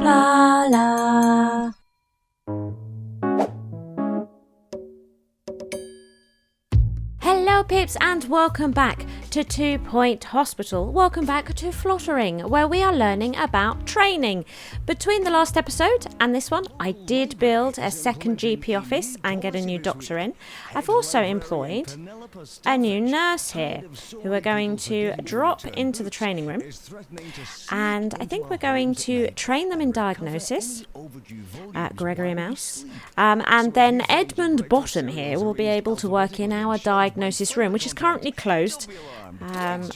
Blarla. Hello peeps and welcome back to 2 Point Hospital. Welcome back to Flottering, where we are learning about training. Between the last episode and this one, I did build a second GP office and get a new doctor in. I've also employed a new nurse here who are going to drop into the training room, and I think we're going to train them in diagnosis, Gregory Mouse, and then Edmund Bottom here will be able to work in our diagnosis room, which is currently closed,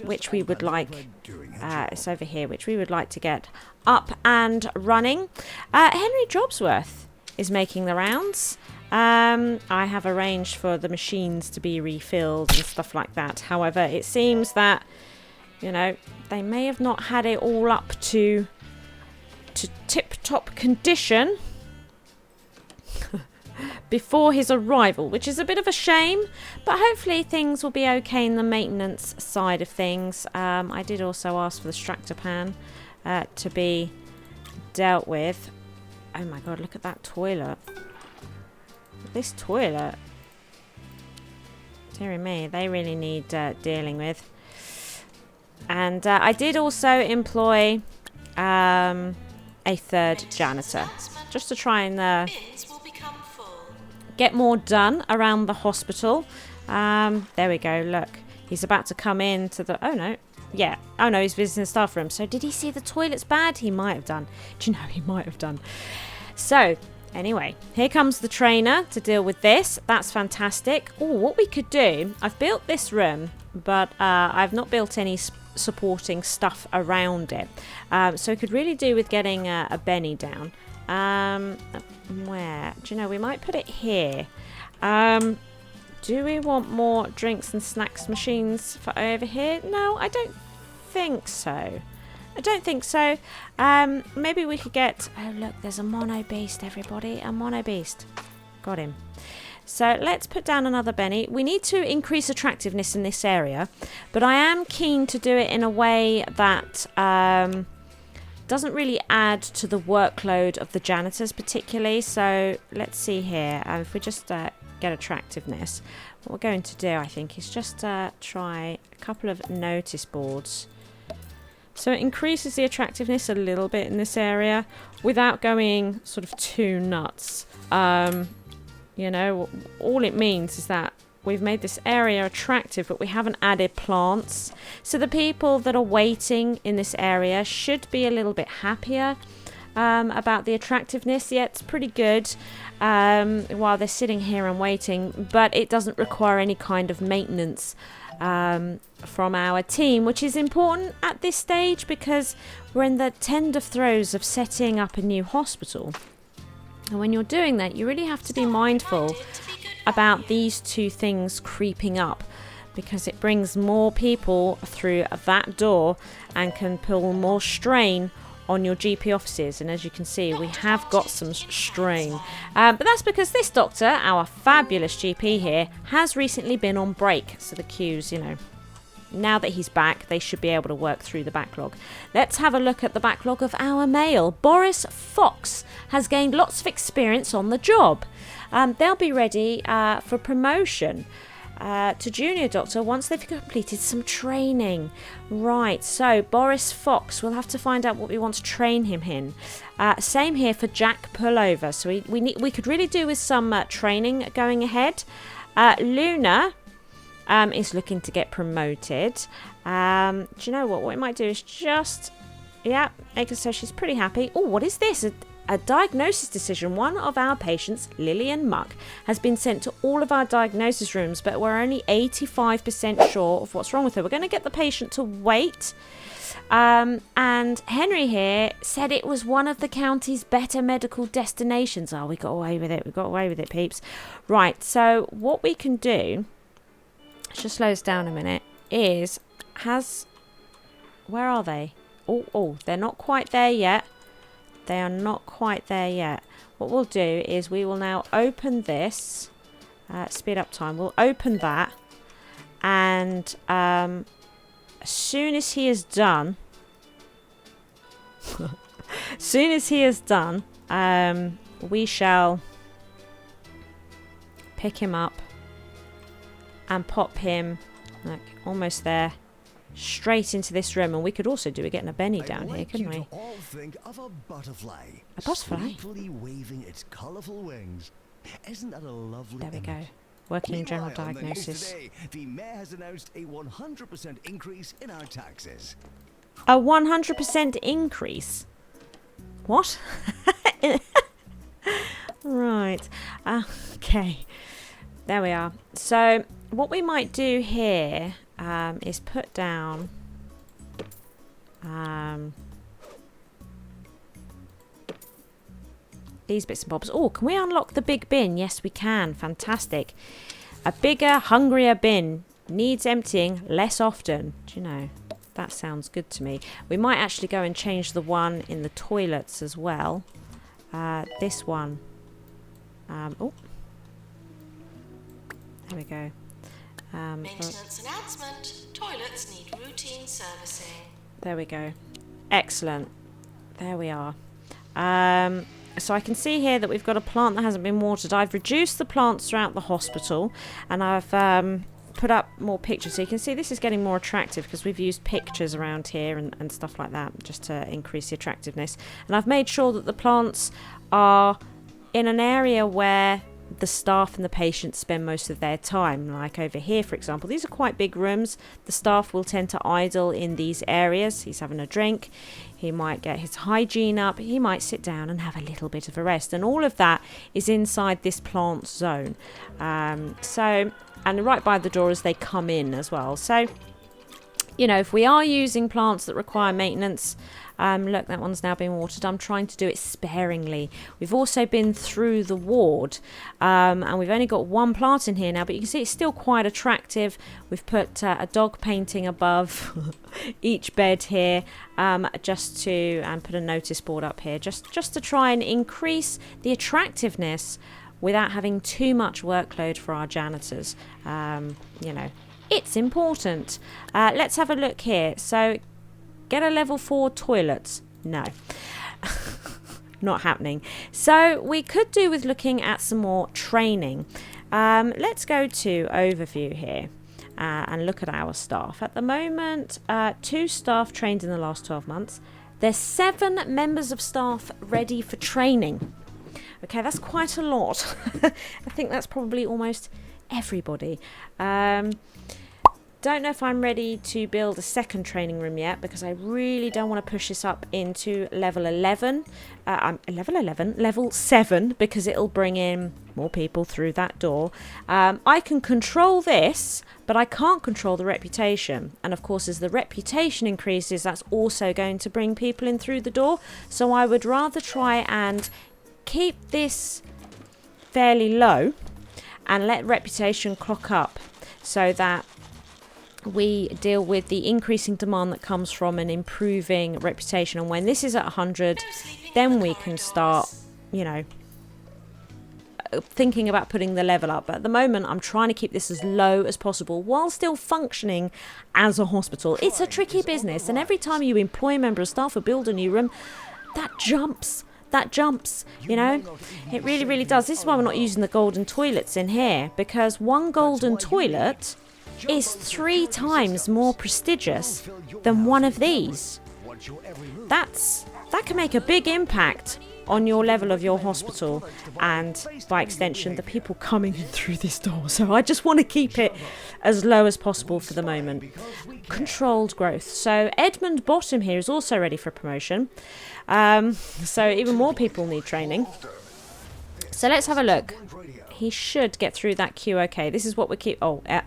which we would like, it's over here, which we would like to get up and running. Henry Jobsworth is making the rounds. I have arranged for the machines to be refilled and stuff like that. However, it seems that, you know, they may have not had it all up to tip-top condition before his arrival, which is a bit of a shame, but hopefully things will be okay in the maintenance side of things. I did also ask for the extractor pan to be dealt with. Oh my god, look at that toilet. This toilet, dearie me, they really need dealing with. And I did also employ a third janitor, just to try and get more done around the hospital. There we go, look. He's about to come into the... Oh, no. Yeah. Oh, no, he's visiting the staff room. So did he see the toilet's bad? He might have done. Do you know, he might have done. So, anyway, here comes the trainer to deal with this. That's fantastic. Oh, what we could do... I've built this room, but I've not built any supporting stuff around it. So we could really do with getting a Benny down. Where? Do you know, we might put it here. Do we want more drinks and snacks machines for over here? No, I don't think so. I don't think so. Maybe we could get... Oh, look, there's a mono beast, everybody. A mono beast. Got him. So let's put down another Benny. We need to increase attractiveness in this area, but I am keen to do it in a way that... doesn't really add to the workload of the janitors particularly. So let's see here. If we just get attractiveness, what we're going to do, I think, is just try a couple of notice boards. So it increases the attractiveness a little bit in this area without going sort of too nuts. You know, all it means is that we've made this area attractive, but we haven't added plants. So the people that are waiting in this area should be a little bit happier about the attractiveness. Yeah, it's pretty good while they're sitting here and waiting, but it doesn't require any kind of maintenance from our team, which is important at this stage because we're in the tender throes of setting up a new hospital. And when you're doing that, you really have to be mindful about these two things creeping up, because it brings more people through that door and can pull more strain on your GP offices. And as you can see, we have got some strain, but that's because this doctor, our fabulous GP here, has recently been on break, so the queues, you know, now that he's back, they should be able to work through the backlog. Let's have a look at the backlog of our mail. Boris Fox has gained lots of experience on the job. They'll be ready for promotion to junior doctor once they've completed some training. Right, so Boris Fox, we'll have to find out what we want to train him in. Same here for Jack Pullover. So we could really do with some training going ahead. Luna is looking to get promoted. Do you know what? What we might do is just... Yeah, so she's pretty happy. Oh, what is this? A diagnosis decision. One of our patients, Lillian Muck, has been sent to all of our diagnosis rooms, but we're only 85% sure of what's wrong with her. We're going to get the patient to wait. And Henry here said it was one of the county's better medical destinations. Oh, we got away with it. We got away with it, peeps. Right, so what we can do, just slow us down a minute, is where are they? Oh, they're not quite there yet. They are not quite there yet. What we'll do is we will now open this, speed up time. We'll open that, and as soon as he is done, soon as he is done, we shall pick him up and pop him, like, almost there, straight into this room. And we could also do it getting a Benny down here, couldn't we? All think of a butterfly. A butterfly? Sleepily waving its colourful wings. Isn't that a lovely There we image? go. Working general Meanwhile, on the news diagnosis. today, the mayor has announced a 100% increase in our taxes. A 100% increase? What? Right. Okay. There we are. So what we might do here is put down these bits and bobs. Oh, can we unlock the big bin? Yes, we can. Fantastic. A bigger, hungrier bin needs emptying less often. Do you know? That sounds good to me. We might actually go and change the one in the toilets as well. This one. Oh. There we go. Maintenance announcement. Toilets need routine servicing. There we go. Excellent. There we are. So I can see here that we've got a plant that hasn't been watered. I've reduced the plants throughout the hospital, and I've put up more pictures. So you can see this is getting more attractive because we've used pictures around here and stuff like that just to increase the attractiveness. And I've made sure that the plants are in an area where the staff and the patients spend most of their time. Like over here, for example, these are quite big rooms. The staff will tend to idle in these areas. He's having a drink. He might get his hygiene up. He might sit down and have a little bit of a rest. And all of that is inside this plant zone. And right by the door as they come in as well. So, you know, if we are using plants that require maintenance, look, that one's now been watered. I'm trying to do it sparingly. We've also been through the ward, and we've only got one plant in here now, but you can see it's still quite attractive. We've put a dog painting above each bed here, and put a notice board up here, just to try and increase the attractiveness without having too much workload for our janitors. You know, it's important. Let's have a look here. So, get a level 4 toilets. No. Not happening. So, we could do with looking at some more training. Let's go to overview here and look at our staff. At the moment, 2 staff trained in the last 12 months. There's 7 members of staff ready for training. Okay, that's quite a lot. I think that's probably almost everybody. Don't know if I'm ready to build a second training room yet because I really don't want to push this up into level 11. Level 7, because it'll bring in more people through that door. I can control this, but I can't control the reputation. And of course, as the reputation increases, that's also going to bring people in through the door. So I would rather try and keep this fairly low and let reputation clock up so that we deal with the increasing demand that comes from an improving reputation. And when this is at 100, then we can start, you know, thinking about putting the level up. But at the moment, I'm trying to keep this as low as possible while still functioning as a hospital. It's a tricky business, and every time you employ a member of staff or build a new room, that jumps, you know. It really, really does. This is why we're not using the golden toilets in here, because one golden toilet is 3 times more prestigious than one of these. That can make a big impact on your level of your hospital and by extension the people coming in through this door. So I just want to keep it as low as possible for the moment. Controlled growth. So Edmund Bottom here is also ready for promotion. So even more people need training. So let's have a look. He should get through that queue okay. This is what we're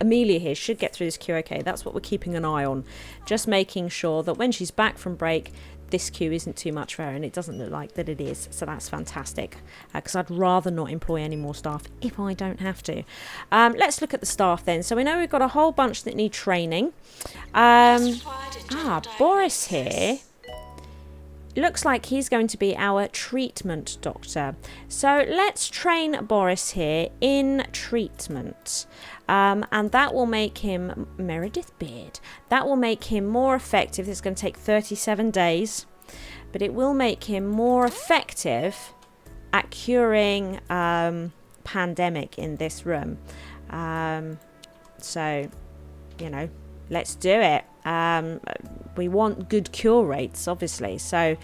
Amelia here should get through this queue okay. That's what we're keeping an eye on. Just making sure that when she's back from break, this queue isn't too much for her, and it doesn't look like that it is. So that's fantastic, because I'd rather not employ any more staff if I don't have to. Let's look at the staff then. So we know we've got a whole bunch that need training. Boris here. Looks like he's going to be our treatment doctor. So let's train Boris here in treatment. And that will make him Meredith Beard. That will make him more effective. This is going to take 37 days. but it will make him more effective at curing pandemic in this room. So, you know, let's do it. We want good cure rates, obviously. So,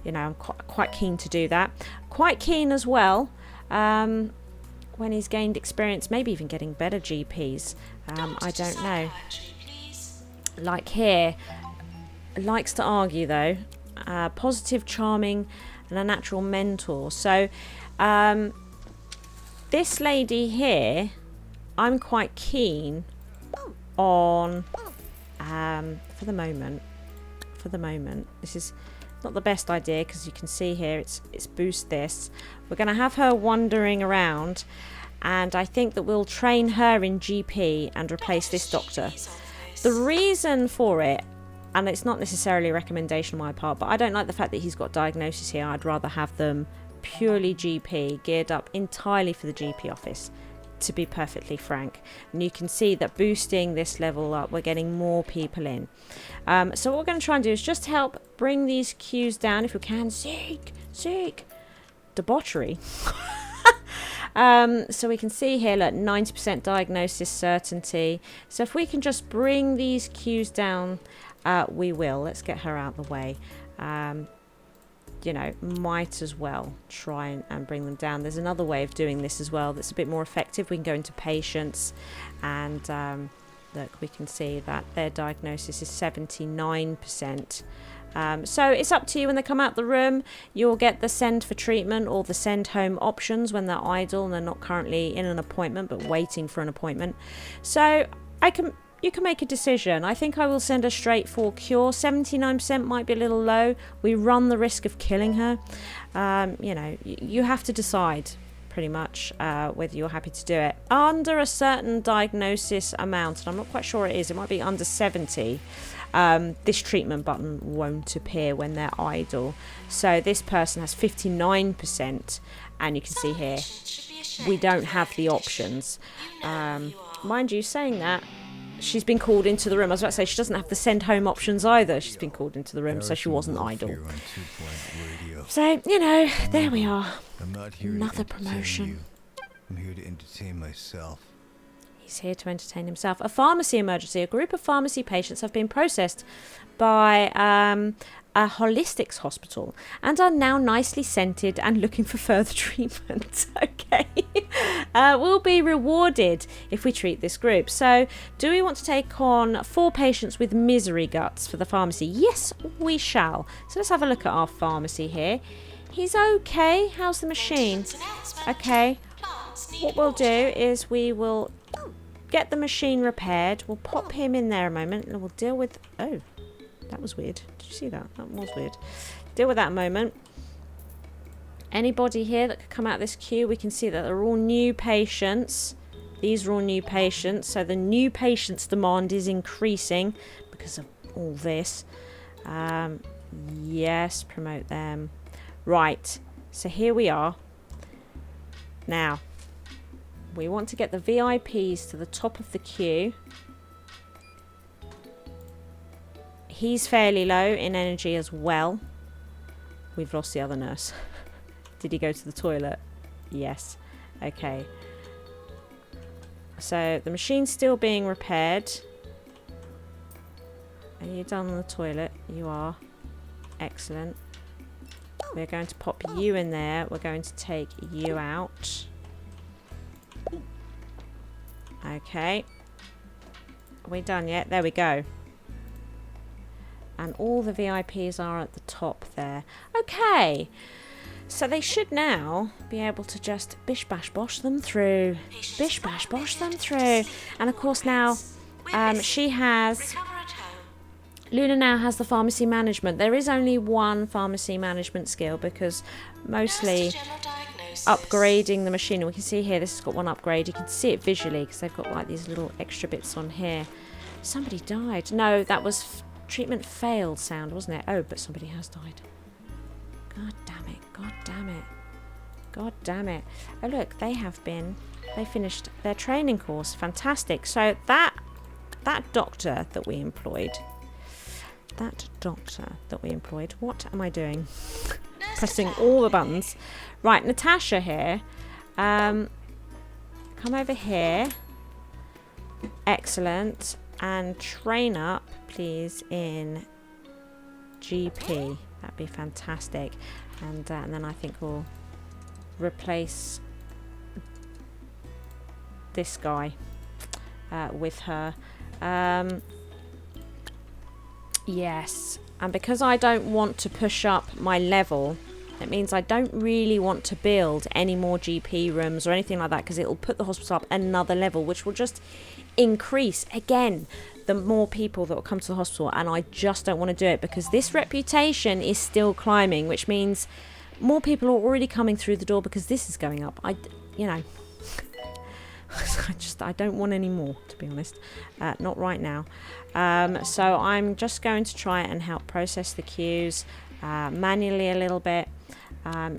you know, I'm quite keen to do that. Quite keen as well, when he's gained experience, maybe even getting better GPs. I don't know. Like here, likes to argue though. Positive, charming, and a natural mentor. So, this lady here, I'm quite keen on, for the moment, this is not the best idea because you can see here it's boost this. We're going to have her wandering around, and I think that we'll train her in GP and replace this doctor. The reason for it, and it's not necessarily a recommendation on my part, but I don't like the fact that he's got diagnosis here. I'd rather have them purely GP, geared up entirely for the GP office, to be perfectly frank. And you can see that boosting this level up, we're getting more people in. So what we're going to try and do is just help bring these queues down if we can. Seek debauchery. So we can see here, look, 90% diagnosis certainty. So if we can just bring these queues down, we will. Let's get her out of the way. You know, might as well try and bring them down. There's another way of doing this as well that's a bit more effective. We can go into patients, and look, we can see that their diagnosis is 79%. So it's up to you. When they come out the room, you'll get the send for treatment or the send home options when they're idle and they're not currently in an appointment but waiting for an appointment. So you can make a decision. I think I will send her straight for cure. 79% might be a little low. We run the risk of killing her. You know, you have to decide pretty much whether you're happy to do it. Under a certain diagnosis amount, and I'm not quite sure it is, it might be under 70, this treatment button won't appear when they're idle. So this person has 59%, and you can see here we don't have the options. Mind you, saying that, she's been called into the room. I was about to say she doesn't have the send home options either. She's been called into the room, so she wasn't idle. So, you know, there we are. Another promotion. I'm here to entertain myself. He's here to entertain himself. A pharmacy emergency. A group of pharmacy patients have been processed by a holistics hospital and are now nicely scented and looking for further treatment. Okay. We'll be rewarded if we treat this group. So, do we want to take on 4 patients with misery guts for the pharmacy? Yes, we shall. So let's have a look at our pharmacy here. He's okay. How's the machine? Okay. What we'll do is we will get the machine repaired. We'll pop him in there a moment and we'll deal with... Oh, that was weird. Did you see that? That was weird. Deal with that a moment. Anybody here that could come out of this queue, we can see that they're all new patients. These are all new patients. So the new patients demand is increasing because of all this. Yes, promote them. Right. So here we are. Now, we want to get the VIPs to the top of the queue. He's fairly low in energy as well. We've lost the other nurse. Did he go to the toilet? Yes. Okay. So the machine's still being repaired. Are you done on the toilet? You are. Excellent. We're going to pop you in there. We're going to take you out. Okay. Are we done yet? There we go. And all the VIPs are at the top there. Okay. So they should now be able to just bish bash bosh them through. Bish bash bosh them through. And of course now she has... Luna now has the pharmacy management. There is only one pharmacy management skill because mostly upgrading the machine. We can see here this has got one upgrade. You can see it visually because they've got like these little extra bits on here. Somebody died. No, that was treatment failed sound, wasn't it? Oh, but somebody has died. God damn it. God damn it. God damn it. Oh look, they finished their training course. Fantastic. So that doctor that we employed, that doctor that we employed. What am I doing? Pressing all the buttons. Right, Natasha here. Come over here. Excellent. And train up, please, in GP. That'd be fantastic. And then I think we'll replace this guy with her. Yes, and because I don't want to push up my level, it means I don't really want to build any more GP rooms or anything like that, because it will put the hospital up another level, which will just increase again the more people that will come to the hospital, and I just don't want to do it because this reputation is still climbing, which means more people are already coming through the door because this is going up. You know, I don't want any more, to be honest. Not right now. So I'm just going to try and help process the queues manually a little bit,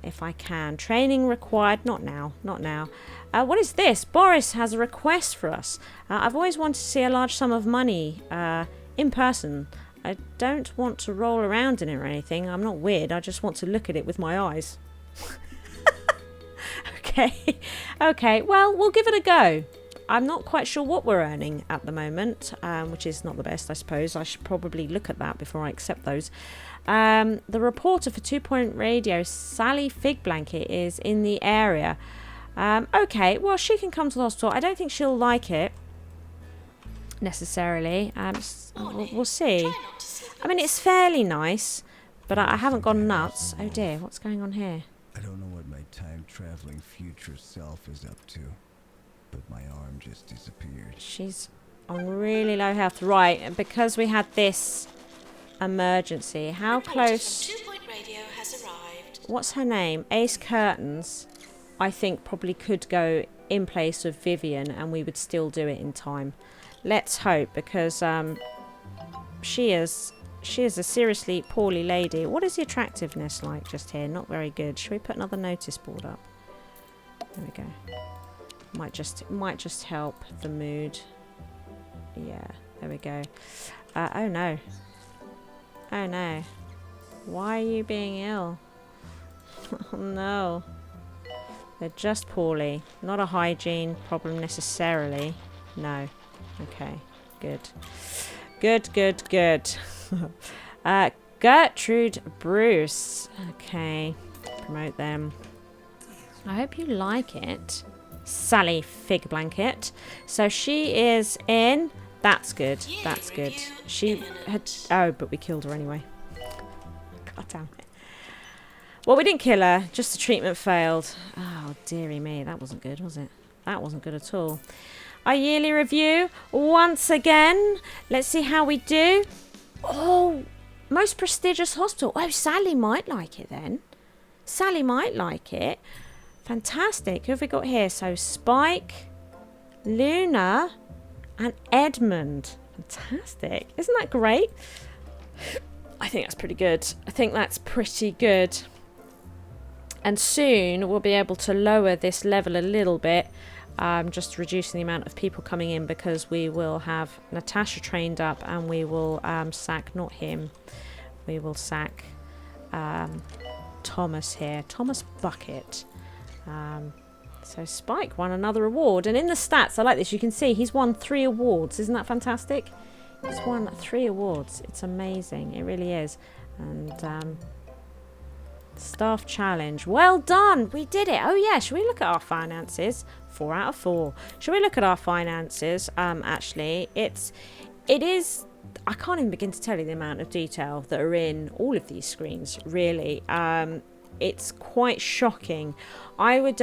if I can. Training required. Not now. Not now. What is this? Boris has a request for us. I've always wanted to see a large sum of money in person. I don't want to roll around in it or anything. I'm not weird. I just want to look at it with my eyes. Okay. Okay, well, we'll give it a go. I'm not quite sure what we're earning at the moment, which is not the best, I suppose. I should probably look at that before I accept those. The reporter for 2 Point Radio, Sally Figblanket, is in the area. Okay, well, she can come to the hospital. I don't think she'll like it, necessarily. We'll see. I mean, it's fairly nice, but I haven't gone nuts. Oh dear, what's going on here? I don't know what my time-traveling future self is up to, but my arm just disappeared. She's on really low health. Right, and because we had this emergency, how close... 2 Point Radio has arrived. What's her name? Ace Curtains, I think, probably could go in place of Vivian and we would still do it in time. Let's hope, because she is a seriously poorly lady. What is the attractiveness like just here? Not very good. Should we put another notice board up? There we go. Might just help the mood. Yeah, there we go. Oh no. Oh no. Why are you being ill? Oh no. They're just poorly. Not a hygiene problem necessarily. No. Okay. Good. Good, good, good. Gertrude Bruce. Okay. Promote them. I hope you like it. Sally Figblanket. So she is in. That's good. That's good. She had... Oh, but we killed her anyway. God damn it. Well, we didn't kill her. Just the treatment failed. Oh, dearie me. That wasn't good, was it? That wasn't good at all. Our yearly review. Once again. Let's see how we do. Oh, most prestigious hospital. Oh, Sally might like it then. Sally might like it. Fantastic. Who have we got here? So, Spike, Luna, and Edmund. Fantastic. Isn't that great? I think that's pretty good. I think that's pretty good. And soon we'll be able to lower this level a little bit. Just reducing the amount of people coming in, because we will have Natasha trained up and we will sack, not him, we will sack Thomas here. Thomas Bucket. So Spike won another award, and in the stats, I like this, you can see he's won 3 awards. Isn't that fantastic? He's won 3 awards. It's amazing. It really is. And staff challenge. Well done. We did it. Oh yeah. Should we look at our finances? 4 out of 4. Should we look at our finances? Actually, it is. I can't even begin to tell you the amount of detail that are in all of these screens. Really, it's quite shocking. I would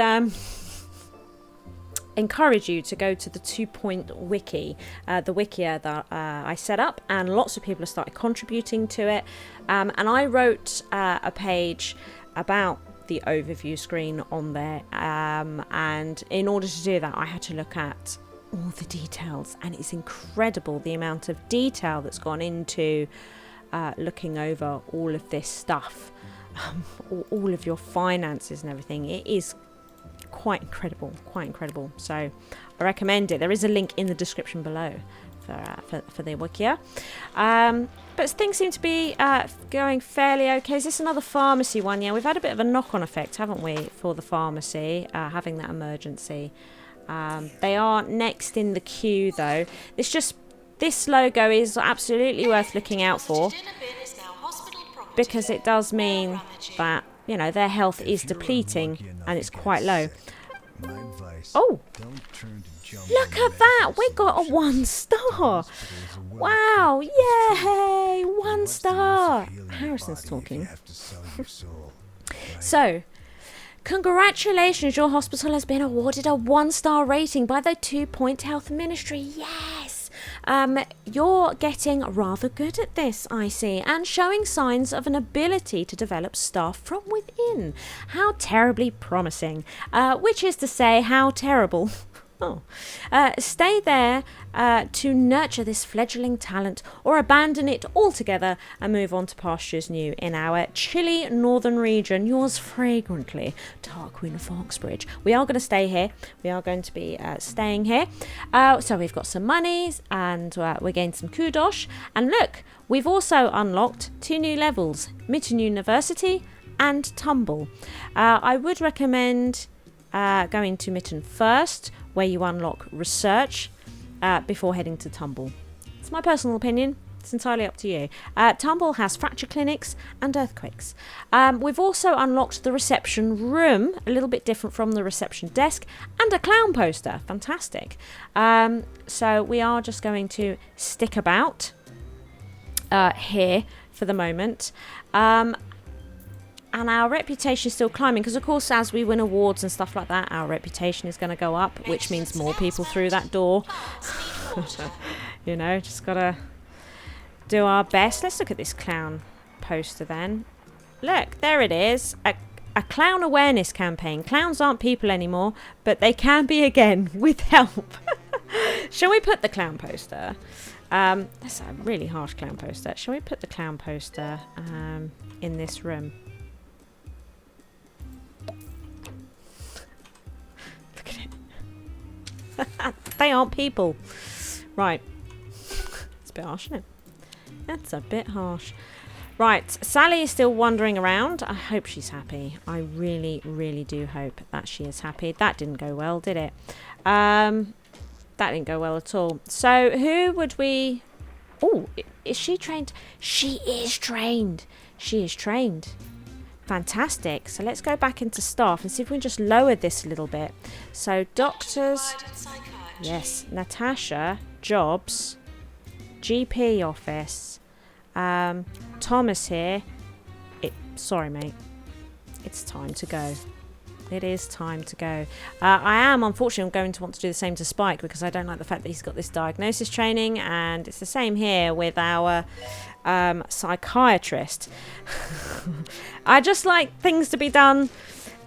encourage you to go to the 2 Point wiki, the wikia that I set up, and lots of people have started contributing to it. And I wrote a page about the overview screen on there, and in order to do that I had to look at all the details, and it's incredible the amount of detail that's gone into looking over all of this stuff, all of your finances and everything. It is quite incredible, so I recommend it. There is a link in the description below for the Wikia. But things seem to be going fairly okay. Is this another pharmacy one? Yeah, we've had a bit of a knock-on effect, haven't we, for the pharmacy, having that emergency. They are next in the queue, though. This logo is absolutely worth looking out for, because it does mean that, you know, their health is depleting and it's quite low. Oh, look at that! We got a 1 star! Wow, yay! 1 star! Harrison's talking. So, congratulations, your hospital has been awarded a 1-star rating by the 2 Point Health Ministry. Yes! You're getting rather good at this, I see, and showing signs of an ability to develop staff from within. How terribly promising. Which is to say, how terrible. Oh. Stay there to nurture this fledgling talent, or abandon it altogether and move on to pastures new in our chilly northern region. Yours fragrantly, Tarquin Foxbridge. We are going to stay here. We are going to be staying here. So we've got some monies, and we're getting some kudos. And look, we've also unlocked 2 new levels, Mitten University and Tumble. I would recommend going to Mitten first, where you unlock research before heading to Tumble. It's my personal opinion. It's entirely up to you. Tumble has fracture clinics and earthquakes. We've also unlocked the reception room, a little bit different from the reception desk, and a clown poster. Fantastic. So we are just going to stick about here for the moment. And our reputation is still climbing, because of course as we win awards and stuff like that, our reputation is going to go up, which means more people through that door. You know, just gotta do our best. Let's look at this clown poster then. Look, there it is. A clown awareness campaign. Clowns aren't people anymore, but they can be again with help. Shall we put the clown poster? That's a really harsh clown poster. Shall we put the clown poster in this room? They aren't people. Right. It's a bit harsh, isn't it? That's a bit harsh. Right. Sally is still wandering around. I hope she's happy. I really, really do hope that she is happy. That didn't go well, did it? That didn't go well at all. So who would we... Oh, is she trained? She is trained. She is trained. Fantastic. So let's go back into staff and see if we can just lower this a little bit. So doctors, yes, Natasha, jobs, GP office, Thomas here. Sorry, mate. It's time to go. It is time to go. I am, unfortunately, going to want to do the same to Spike, because I don't like the fact that he's got this diagnosis training, and it's the same here with our psychiatrist. I just like things to be done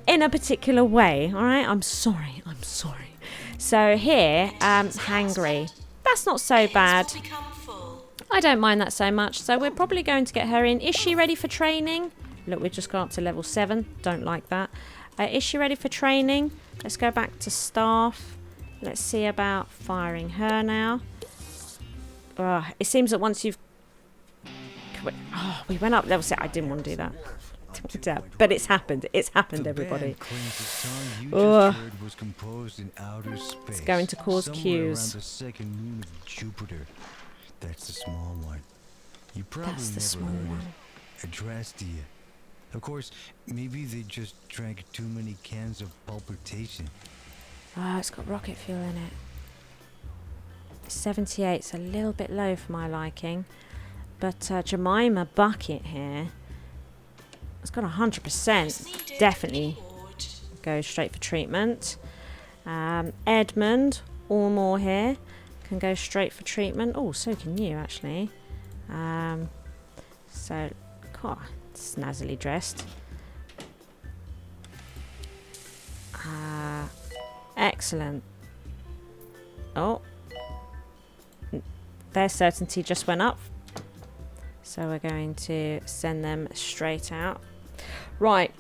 in a particular way, all right? I'm sorry. So here, hangry. That's not so bad. I don't mind that so much. So we're probably going to get her in. Is she ready for training? Look, we've just gone up to level 7. Don't like that. Is she ready for training? Let's go back to staff. Let's see about firing her now. It seems that once you've... Oh, we went up level 6. I didn't want to do that. But it's happened. It's happened, everybody. It's going to cause queues. That's the small one. You probably never heard it addressed to you. Of course, maybe they just drank too many cans of palpitation. Oh, it's got rocket fuel in it. 78's a little bit low for my liking. But Jemima Bucket here, it's got 100%. Definitely goes straight for treatment. Edmund, Allmore here, can go straight for treatment. Oh, so can you, actually. So, God, snazzily dressed. Excellent. Oh, their certainty just went up, so we're going to send them straight out. Right.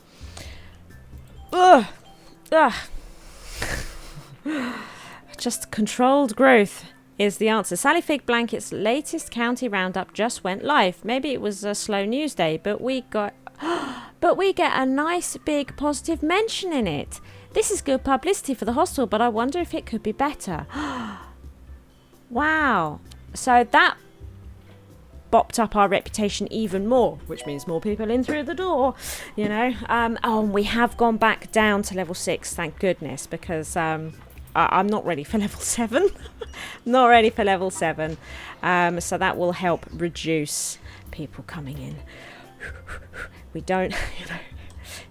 Just controlled growth is the answer. Sally Fig Blanket's latest county roundup just went live. Maybe it was a slow news day, but we get a nice big positive mention in it. This is good publicity for the hostel, but I wonder if it could be better. Wow. So that bopped up our reputation even more, which means more people in through the door, you know. Oh, and we have gone back down to level 6, thank goodness, because I'm not ready for level 7. Not ready for level 7. So that will help reduce people coming in. We don't, you know,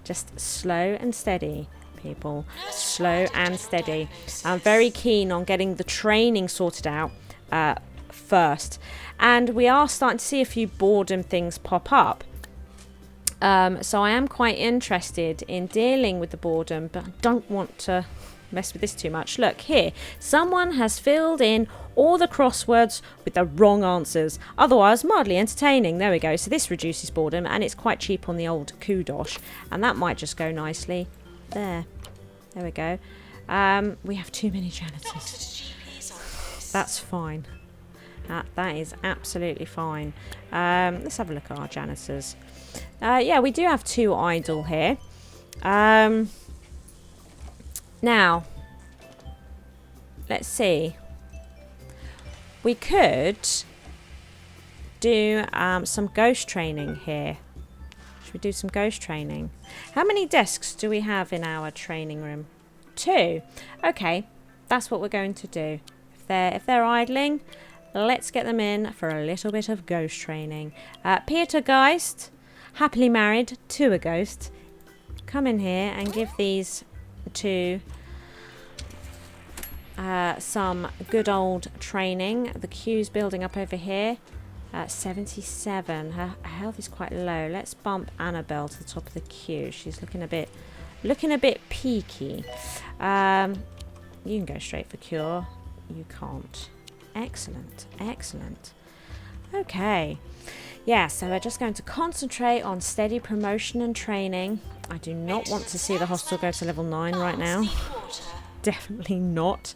just slow and steady, people. Slow and steady. I'm very keen on getting the training sorted out first. And we are starting to see a few boredom things pop up. So I am quite interested in dealing with the boredom, but I don't want to mess with this too much. Look here, someone has filled in all the crosswords with the wrong answers, otherwise mildly entertaining. There we go. So this reduces boredom, and it's quite cheap on the old kudosh, and that might just go nicely there we go. We have too many janitors. That's fine. That is absolutely fine. Let's have a look at our janitors. Yeah, we do have 2 idle here. Now, let's see. We could do some ghost training here. Should we do some ghost training? How many desks do we have in our training room? 2. Okay, that's what we're going to do. If they're idling, let's get them in for a little bit of ghost training. Peter Geist, happily married to a ghost. Come in here and give these 2 some good old training. The queue's building up over here. 77. Her health is quite low. Let's bump Annabelle to the top of the queue. She's looking a bit peaky. You can go straight for cure. You can't. Excellent. Okay. Yeah, so we're just going to concentrate on steady promotion and training. I do not want to see the hostel go to level 9 right now. Definitely not.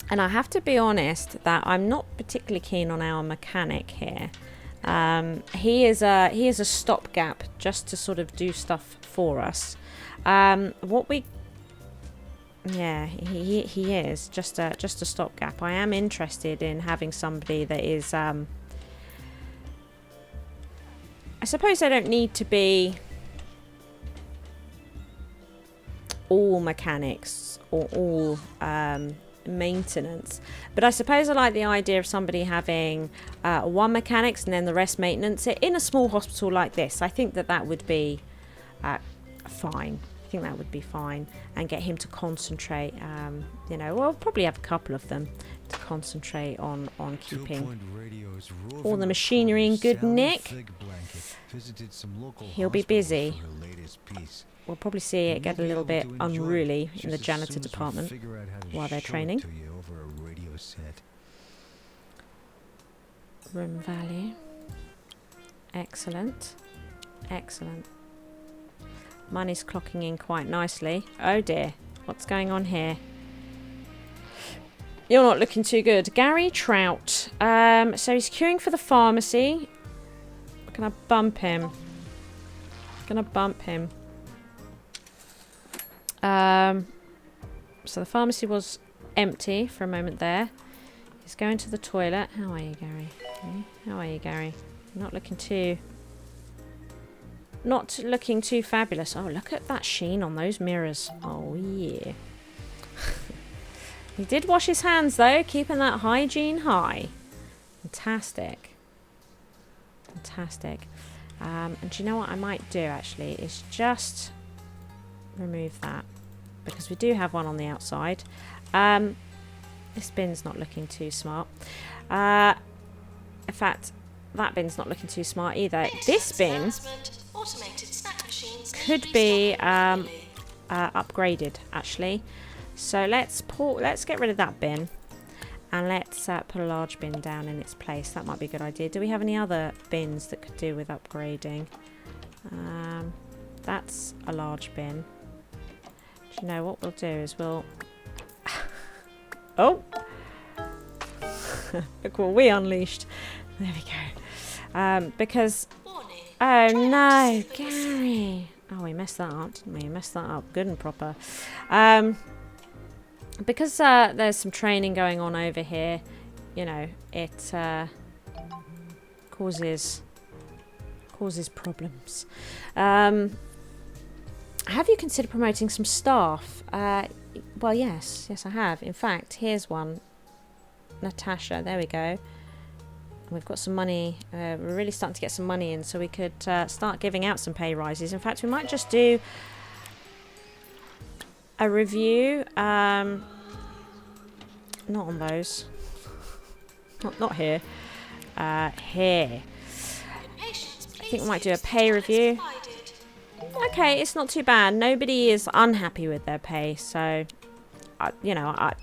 And I have to be honest that I'm not particularly keen on our mechanic here. He is a stopgap just to sort of do stuff for us. He is just a stopgap. I am interested in having somebody that is. I suppose they don't need to be all mechanics or all maintenance, but I suppose I like the idea of somebody having 1 mechanics and then the rest maintenance in a small hospital like this. I think that would be fine. I think that would be fine, and get him to concentrate. We'll probably have a couple of them to concentrate on keeping all the machinery in good nick. He'll be busy. We'll probably see it get a little bit unruly in the janitor department while they're training. Room value. Excellent. Money's clocking in quite nicely. Oh dear, what's going on here? You're not looking too good. Gary Trout. So he's queuing for the pharmacy. Can I bump him? So the pharmacy was empty for a moment there. He's going to the toilet. How are you, Gary? Not looking too fabulous. Oh, look at that sheen on those mirrors. Oh, yeah. He did wash his hands, though, keeping that hygiene high. Fantastic. And do you know what I might do, actually, is just remove that, because we do have one on the outside. This bin's not looking too smart. In fact, that bin's not looking too smart either. This bin could be upgraded, actually. So let's get rid of that bin, and let's put a large bin down in its place. That might be a good idea. Do we have any other bins that could do with upgrading? That's a large bin. Do you know what we'll do is we'll Oh. Look what we unleashed. There we go. Because... Warning. Oh no, Gary. Oh, we messed that up, didn't we? We messed that up good and proper. Because there's some training going on over here, you know, it causes problems. Have you considered promoting some staff? Well, yes, I have. In fact, here's one. Natasha, there we go. We've got some money. We're really starting to get some money in, so we could start giving out some pay rises. In fact, we might just do a review. Not on those. Not here. Here. I think we might do a pay review. Okay, it's not too bad. Nobody is unhappy with their pay, so...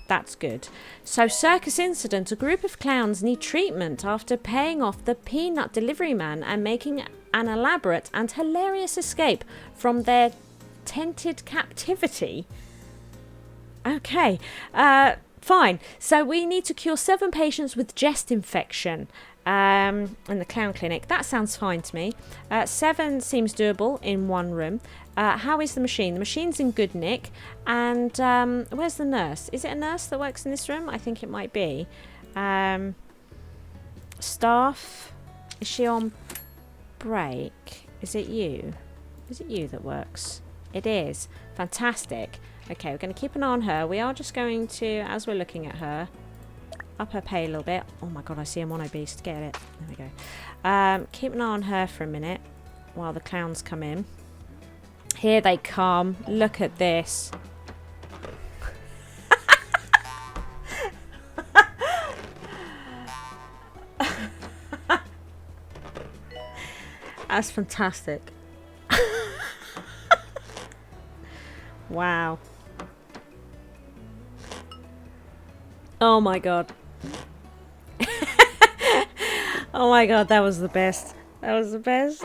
that's good. So, Circus Incident. A group of clowns need treatment after paying off the peanut delivery man and making an elaborate and hilarious escape from their tented captivity. Okay, fine. So, we need to cure 7 patients with chest infection in the clown clinic. That sounds fine to me. 7 seems doable in one room. How is the machine? The machine's in good nick. And where's the nurse? Is it a nurse that works in this room? I think it might be. Staff. Is she on break? Is it you? Is it you that works? It is. Fantastic. Okay, we're going to keep an eye on her. We are just going to, as we're looking at her, up her pay a little bit. Oh my god, I see a mono beast. Get it. There we go. Keep an eye on her for a minute while the clowns come in. Here they come. Look at this. That's fantastic. Wow. Oh my god. Oh my god, that was the best. That was the best.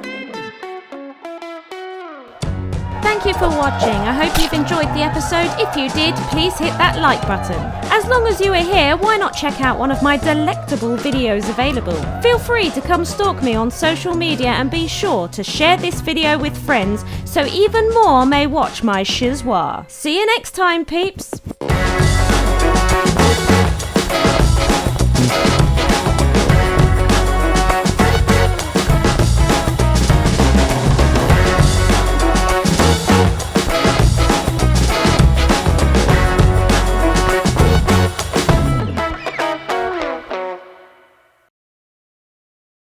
Thank you for watching. I hope you've enjoyed the episode. If you did, please hit that like button. As long as you are here, why not check out one of my delectable videos available? Feel free to come stalk me on social media and be sure to share this video with friends so even more may watch my SHIZWAH. See you next time, peeps.